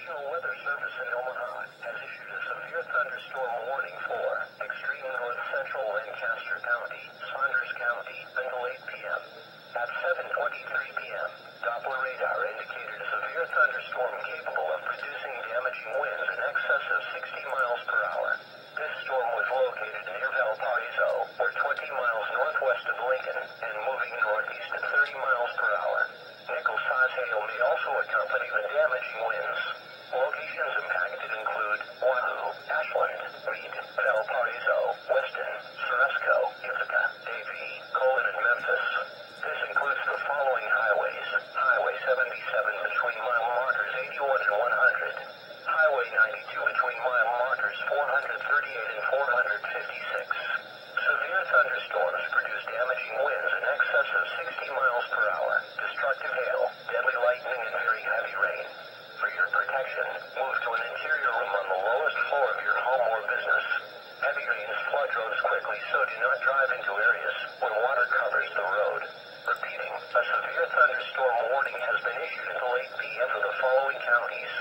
National Weather Service in Omaha has issued a severe thunderstorm warning for extreme north central Lancaster County, Saunders County, until 8 p.m. At 7:23 p.m., Doppler radar indicated a severe thunderstorm capable of producing damaging winds in excess of 60 miles per hour. This storm was located near Valparaiso, or 20 miles northwest of Lincoln, and moving northeast at 30 miles per hour. Nickel-size hail may also accompany the damaging winds. Locations impacted include Wahoo, Ashland, Reed, Valparaiso, Weston, Ceresco, Ithaca, Davie, Colon, and Memphis. This includes the following highways: Highway 77 between mile markers 81 and 100, Highway 92 between mile markers 438 and 456. Severe thunderstorms produce damaging winds in excess of 60 miles per hour, destructive hail, deadly lightning, and very heavy rain. For your protection, move to an interior room on the lowest floor of your home or business. Heavy rains flood roads quickly, so do not drive into areas where water covers the road. Repeating, a severe thunderstorm warning has been issued until 8 p.m. for the following counties: